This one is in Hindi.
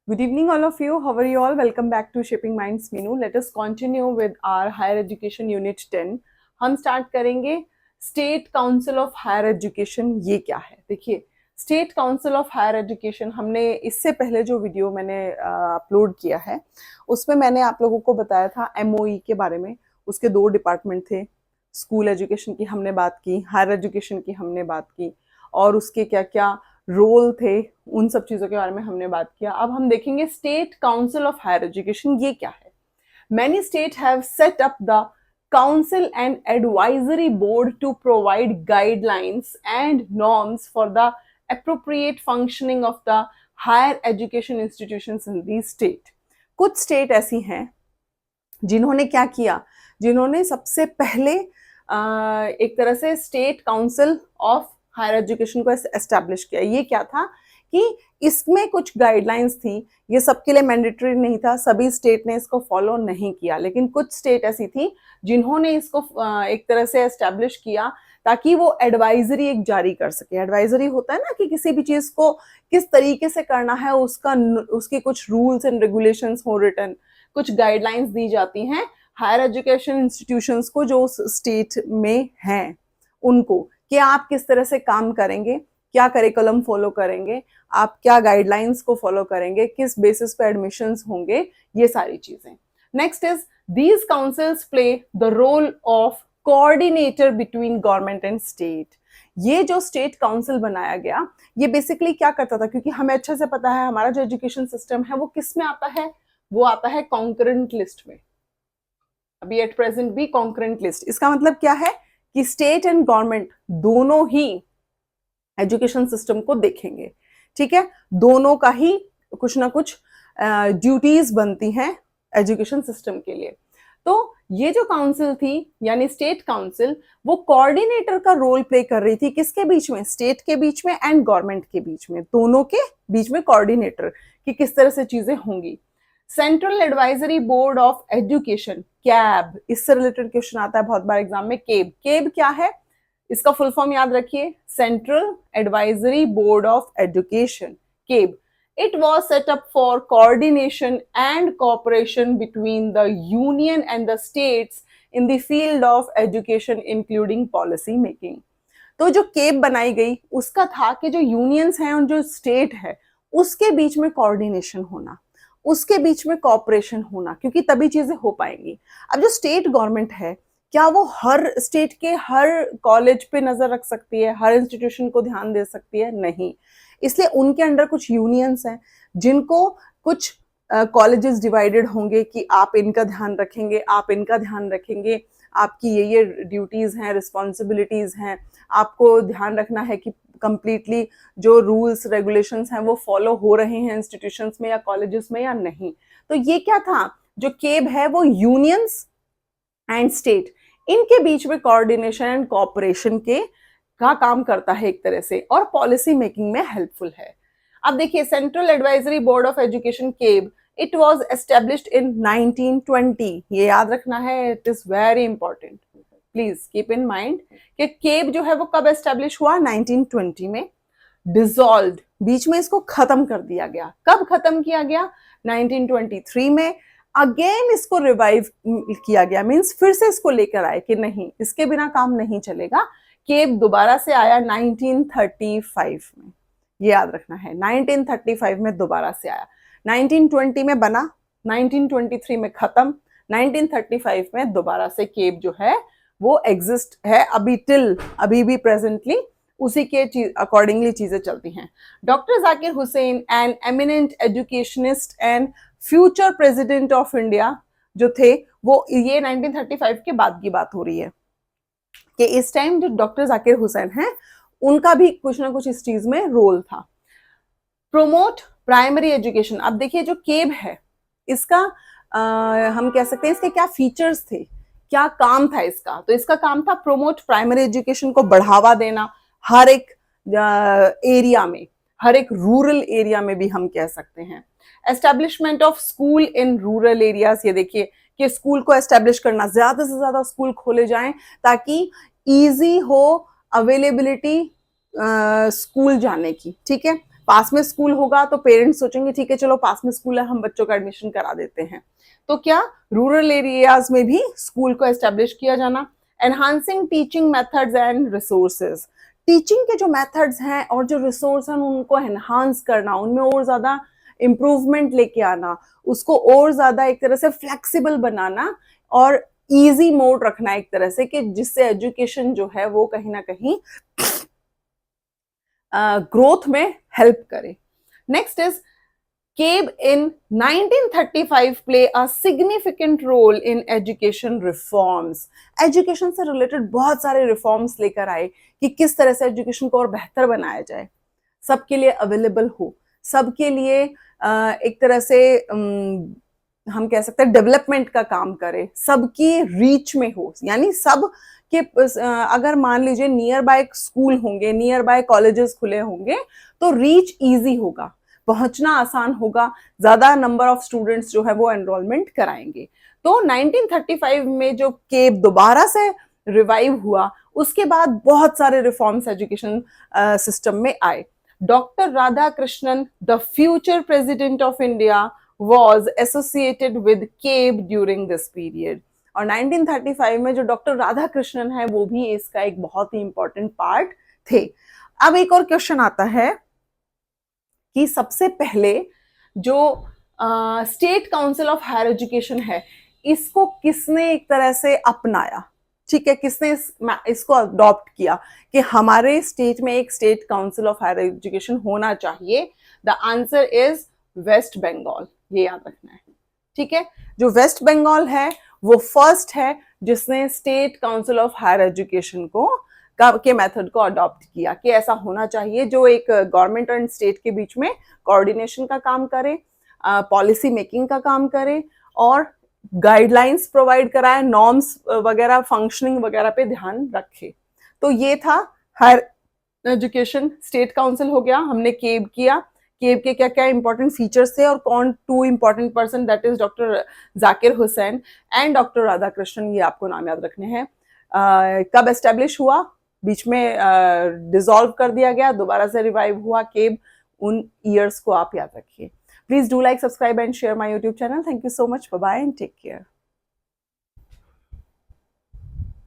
Good evening, all of you. How are you all? Welcome back to Shaping Minds Minu. Let us continue with our Higher Education Unit 10. हम स्टार्ट करेंगे state council of higher education. ये क्या है? देखिए, state council of higher education हमने इससे पहले जो वीडियो मैंने अपलोड किया है उसमें मैंने आप लोगों को बताया था MOE के बारे में। उसके दो डिपार्टमेंट थे, स्कूल एजुकेशन की हमने बात की, हायर एजुकेशन की हमने बात की, और उसके क्या क्या रोल थे उन सब चीजों के बारे में हमने बात किया। अब हम देखेंगे state council of higher education ये क्या है। Many states have set up the council and advisory board to provide guidelines and norms for the appropriate functioning of the higher education institutions in the state. कुछ स्टेट ऐसी हैं जिन्होंने क्या किया, जिन्होंने सबसे पहले एक तरह से state council of higher education को एस्टैब्लिश किया। ये क्या था कि इसमें कुछ गाइडलाइंस थी, ये सबके लिए मैंडेटरी नहीं था, सभी स्टेट ने इसको फॉलो नहीं किया, लेकिन कुछ स्टेट ऐसी थी जिन्होंने इसको एक तरह से एस्टैब्लिश किया ताकि वो एडवाइजरी एक जारी कर सके। एडवाइजरी होता है ना कि किसी भी चीज को किस तरीके से करना है, उसके कुछ रूल्स एंड रेगुलेशंस हो रिटन, कुछ गाइडलाइंस दी जाती हैं हायर एजुकेशन इंस्टीट्यूशंस को जो उस स्टेट में हैं उनको, कि आप किस तरह से काम करेंगे, क्या करिकुलम फॉलो करेंगे, आप क्या गाइडलाइंस को फॉलो करेंगे, किस बेसिस पे एडमिशंस होंगे, ये सारी चीजें। Next is these councils play the role of coordinator between government and state. ये जो स्टेट काउंसिल बनाया गया ये बेसिकली क्या करता था, क्योंकि हमें अच्छे से पता है हमारा जो एजुकेशन सिस्टम है वो किस में आता है, वो आता है कॉन्करेंट लिस्ट में। अभी एट प्रेजेंट भी कॉन्करेंट लिस्ट। इसका मतलब क्या है कि स्टेट एंड गवर्नमेंट दोनों ही एजुकेशन सिस्टम को देखेंगे, ठीक है, दोनों का ही कुछ ना कुछ ड्यूटीज बनती हैं एजुकेशन सिस्टम के लिए। तो ये जो काउंसिल थी यानी स्टेट काउंसिल, वो कोऑर्डिनेटर का रोल प्ले कर रही थी किसके बीच में, स्टेट के बीच में एंड गवर्नमेंट के बीच में, दोनों के बीच में कोऑर्डिनेटर कि किस तरह से चीजें होंगी। Central advisory board of education, cab, इससे रिलेटेड क्वेश्चन आता है बहुत बार एग्जाम में। केब, केब क्या है, इसका फुल फॉर्म याद रखिए, central advisory board of education, cab. It was set up for coordination and cooperation between the union and the states in the field of education, including policy making. तो जो केब बनाई गई उसका था कि जो यूनियंस हैं और जो स्टेट है उसके बीच में कोऑर्डिनेशन होना, उसके बीच में कोऑपरेशन होना, क्योंकि तभी चीजें हो पाएंगी। अब जो स्टेट गवर्नमेंट है, क्या वो हर स्टेट के हर कॉलेज पे नजर रख सकती है, हर इंस्टीट्यूशन को ध्यान दे सकती है? नहीं। इसलिए उनके अंडर कुछ यूनियंस हैं जिनको कुछ कॉलेजेस डिवाइडेड होंगे कि आप इनका ध्यान रखेंगे, आप इनका ध्यान रखेंगे, आपकी ये ड्यूटीज हैं, रिस्पॉन्सिबिलिटीज हैं, आपको ध्यान रखना है कि कंप्लीटली जो रूल्स रेगुलेशंस हैं वो फॉलो हो रहे हैं इंस्टीट्यूशंस में या कॉलेजेस में या नहीं। तो ये क्या था, जो केब है वो यूनियंस एंड स्टेट इनके बीच में कोऑर्डिनेशन एंड कोऑपरेशन के का काम करता है एक तरह से, और पॉलिसी मेकिंग में हेल्पफुल है। अब देखिए, central advisory board of education cab, it was established in 1920। ये याद रखना है, it is very important, please keep in mind कि केब जो है वो कब एस्टेब्लिश हुआ, 1920 में। डिसॉल्व्ड, बीच में इसको खत्म कर दिया गया। कब खत्म किया गया, 1923 में। अगेन इसको रिवाइव किया गया, मींस फिर से इसको लेकर आए कि नहीं, इसके बिना काम नहीं चलेगा। केब दोबारा से आया 1935 में, ये याद रखना है, 1935 में दोबारा से आया। 1920 में बना, 1923 में खत्म, 1935 में दोबारा से केब जो है वो एग्जिस्ट है अभी, टिल अभी भी प्रेजेंटली उसी के अकॉर्डिंगली चीजें चलती हैं। Doctor Zakir Hussain, an eminent educationist and future president of India जो थे, वो ये 1935 के बाद की बात हो रही है कि इस टाइम जो डॉक्टर जाकिर हुसैन हैं उनका भी कुछ ना कुछ इस चीज में रोल था। Promote primary education. अब देखिए, जो केब है इसका हम कह सकते हैं इसके क्या फीचर्स थे, क्या काम था इसका, तो इसका काम था प्रोमोट प्राइमरी एजुकेशन को बढ़ावा देना हर एक एरिया में, हर एक रूरल एरिया में भी हम कह सकते हैं। Establishment of school in rural areas, ये देखिए कि स्कूल को एस्टेब्लिश करना, ज्यादा से ज्यादा स्कूल खोले जाएं ताकि इजी हो अवेलेबिलिटी स्कूल जाने की, ठीक है। पास में स्कूल होगा तो पेरेंट्स सोचेंगे ठीक है चलो पास में स्कूल है, हम बच्चों का एडमिशन करा देते हैं। तो क्या रूरल एरियाज में भी स्कूल को एस्टेब्लिश किया जाना। Enhancing teaching methods and resources, teaching के जो मेथड्स हैं और जो रिसोर्स हैं उनको एनहांस करना, उनमें और ज्यादा इम्प्रूवमेंट लेके आना, उसको और ज्यादा एक तरह से फ्लेक्सिबल बनाना और इजी मोड रखना एक तरह से, कि जिससे एजुकेशन जो है वो कहीं ना कहीं ग्रोथ में हेल्प करे। Next is CABE in 1935 play a significant role in education reforms. Education से रिलेटेड बहुत सारे रिफॉर्म्स लेकर आए कि किस तरह से एजुकेशन को और बेहतर बनाया जाए, सबके लिए अवेलेबल हो, सबके लिए एक तरह से हम कह सकते हैं डेवलपमेंट का काम करे, सबकी रीच में हो, यानी सब के अगर मान लीजिए नियर बाय स्कूल होंगे, नियर बाय कॉलेजेस खुले होंगे तो रीच इजी होगा, पहुंचना आसान होगा, ज्यादा नंबर ऑफ स्टूडेंट्स जो है वो एनरोलमेंट कराएंगे। तो 1935 में जो केब दोबारा से रिवाइव हुआ, उसके बाद बहुत सारे रिफॉर्म्स एजुकेशन सिस्टम में आए। Doctor Radha Krishnan, the future president of India, was associated with cab during this period। और 1935 में जो डॉक्टर राधा कृष्णन है वो भी इसका एक बहुत ही इंपॉर्टेंट पार्ट थे। अब एक और क्वेश्चन आता है कि सबसे पहले जो state council of higher education है इसको किसने एक तरह से अपनाया, ठीक है, किसने इसको अडॉप्ट किया कि हमारे स्टेट में एक state council of higher education होना चाहिए। The answer is West Bengal, ये याद रखना है, ठीक है। जो वेस्ट बंगाल है वो फर्स्ट है जिसने state council of higher education को के मेथड को अडॉप्ट किया कि ऐसा होना चाहिए जो एक गवर्नमेंट एंड स्टेट के बीच में कोऑर्डिनेशन का काम करे, पॉलिसी मेकिंग का काम करे और गाइडलाइंस प्रोवाइड कराए, नॉर्म्स वगैरह, फंक्शनिंग वगैरह पे ध्यान रखे। तो ये था हायर एजुकेशन स्टेट काउंसिल हो गया, हमने केब किया, केब के क्या क्या इंपॉर्टेंट फीचर्स थे और कौन two important person, that is doctor Zakir Hussain and doctor Radha Krishnan, ये आपको नाम याद रखने हैं। कब एस्टेब्लिश हुआ, बीच में डिसॉल्व कर दिया गया, दोबारा से रिवाइव हुआ केब, उन ईयर्स को आप याद रखिए। Please do like, subscribe and share my YouTube channel. Thank you so much, bye bye and take care.